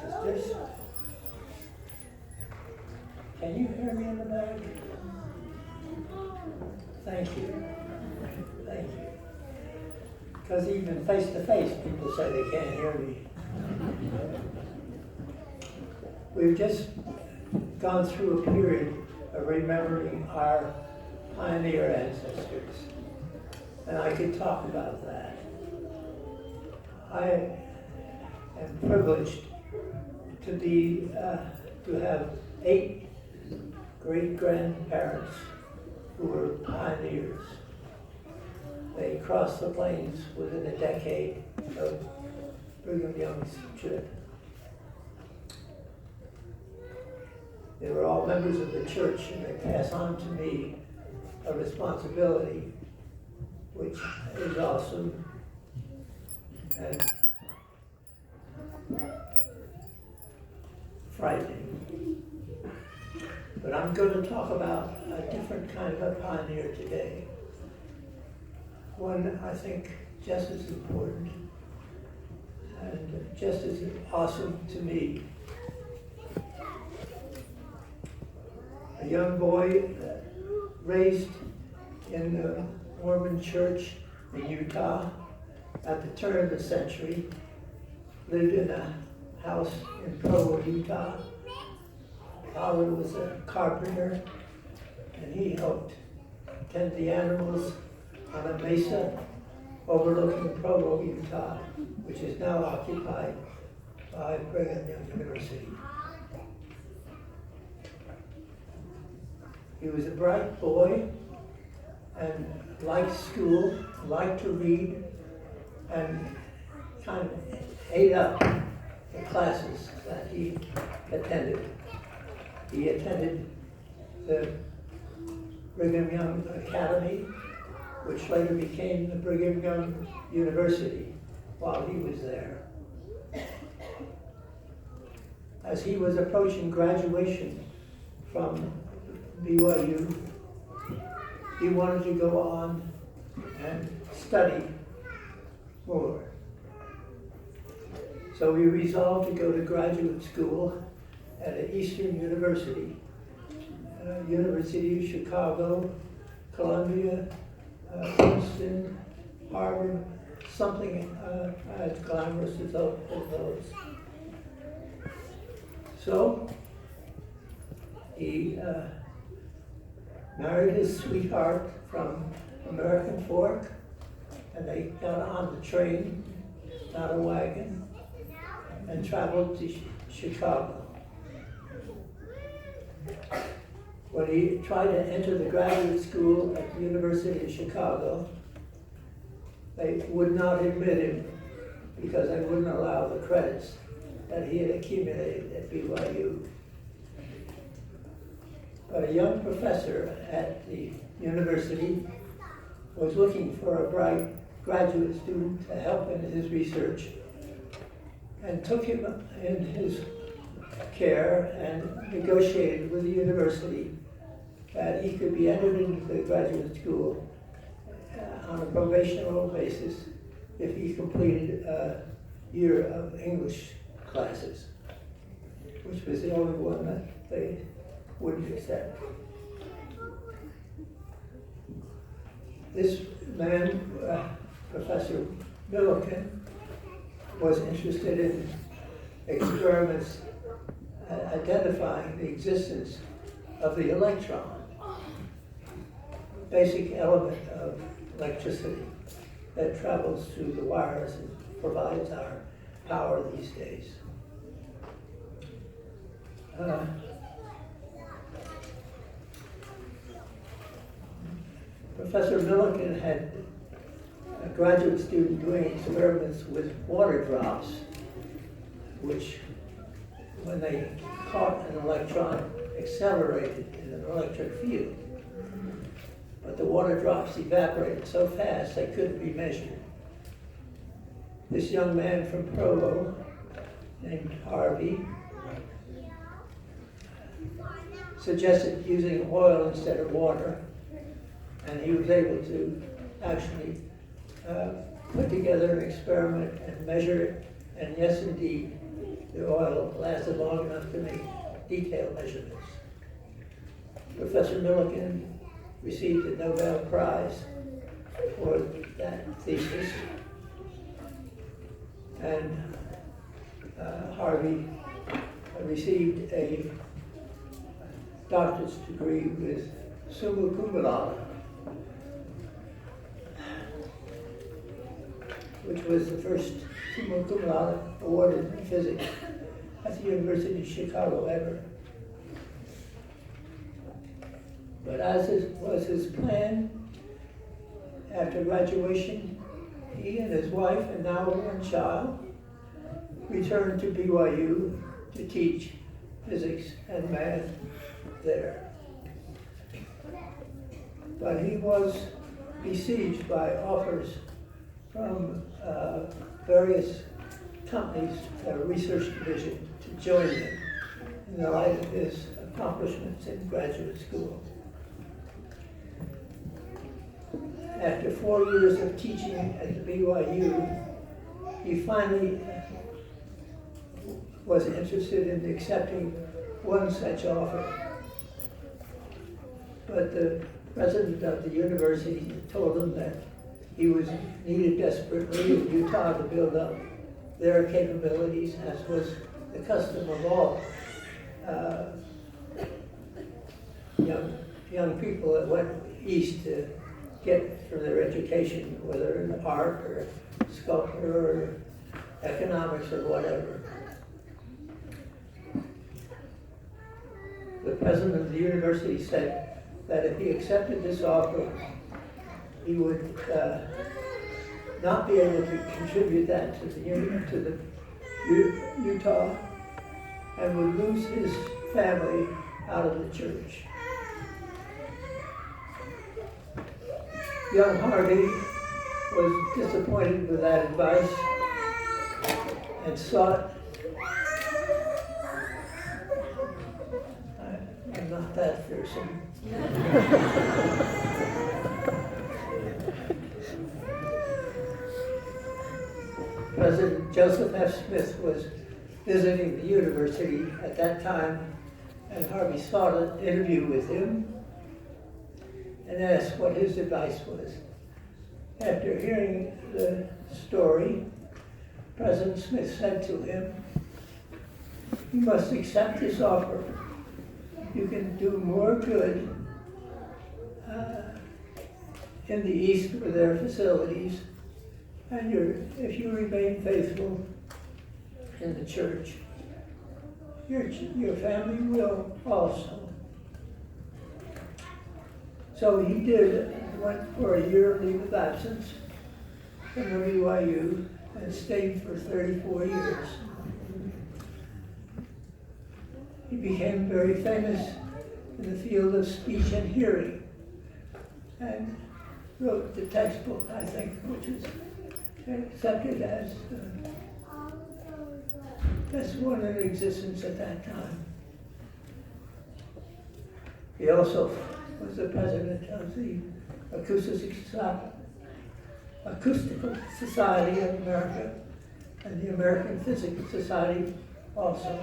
sisters. Can you hear me in the back? Thank you. Thank you. Because even face to face, people say they can't hear me. We've just gone through a period of remembering our pioneer ancestors, and I could talk about that. I am privileged to have 8 great-grandparents who were pioneers. They crossed the plains within a decade of Brigham Young's trip. They were all members of the church, and they pass on to me a responsibility which is awesome and frightening. But I'm going to talk about a different kind of a pioneer today. One I think just as important and just as awesome to me. A young boy raised in the Mormon church in Utah at the turn of the century, lived in a house in Provo, Utah. Father was a carpenter, and he helped tend the animals on a mesa overlooking Provo, Utah, which is now occupied by Brigham Young University. He was a bright boy and liked school, liked to read, and kind of ate up the classes that he attended. He attended the Brigham Young Academy, which later became the Brigham Young University while he was there. As he was approaching graduation from BYU, he wanted to go on and study more. So he resolved to go to graduate school at an Eastern University, University of Chicago, Columbia, Princeton, Harvard, something as glamorous as those. So he married his sweetheart from American Fork, and they got on the train, not a wagon, and traveled to Chicago. When he tried to enter the graduate school at the University of Chicago, they would not admit him because they wouldn't allow the credits that he had accumulated at BYU. But a young professor at the university was looking for a bright graduate student to help in his research, and took him in his care and negotiated with the university that he could be entered into the graduate school on a probational basis if he completed a year of English classes, which was the only one that they wouldn't accept. This man, Professor Millikan, was interested in experiments identifying the existence of the electron, basic element of electricity that travels through the wires and provides our power these days. Professor Millikan had a graduate student doing experiments with water drops, which, when they caught an electron, accelerated in an electric field. But the water drops evaporated so fast they couldn't be measured. This young man from Provo, named Harvey, suggested using oil instead of water, and he was able to actually put together an experiment and measure it, and yes, indeed, the oil lasted long enough to make detailed measurements. Professor Millikan received a Nobel Prize for that thesis, and Harvey received a doctorate degree with summa cum laude, which was the first summa cum laude awarded in physics at the University of Chicago ever. But as was his plan, after graduation, he and his wife, and now one child, returned to BYU to teach physics and math there. But he was besieged by offers from various companies, research division, to join him in the light of his accomplishments in graduate school. After 4 years of teaching at the BYU, he finally was interested in accepting one such offer. But the president of the university told him that he was needed desperately in Utah to build up their capabilities, as was the custom of all young people that went east to get from their education, whether in art or sculpture or economics or whatever. The president of the university said that if he accepted this offer, he would not be able to contribute that to the Utah, and would lose his family out of the church. Young Harvey was disappointed with that advice and sought, I'm not that fearsome. President Joseph F. Smith was visiting the university at that time, and Harvey sought an interview with him and asked what his advice was. After hearing the story, President Smith said to him, "You must accept this offer. You can do more good in the East with their facilities, and if you remain faithful in the church, your family will also." So he did, went for a year leave of absence from the BYU and stayed for 34 years. He became very famous in the field of speech and hearing, and wrote the textbook, I think, which was accepted as best one in existence at that time. He also was the president of the Acoustical Society of America and the American Physical Society also.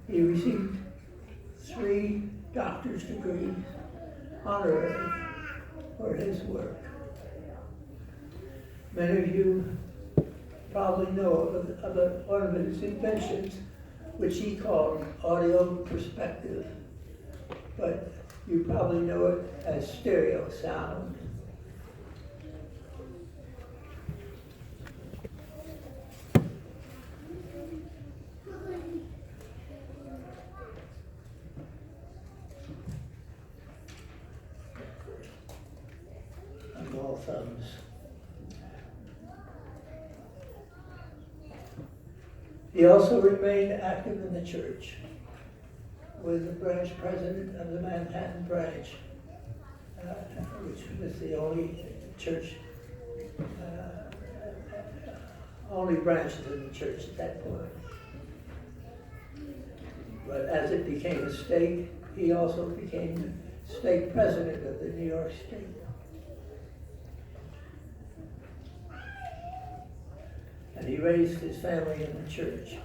He received 3 doctor's degrees, honorary, for his work. Many of you probably know of one of his inventions, which he called audio perspective, but you probably know it as stereo sound. On all thumbs. He also remained active in the church, was the branch president of the Manhattan branch, which was the only church, only branches in the church at that point. But as it became a state, he also became the state president of the New York State. And he raised his family in the church.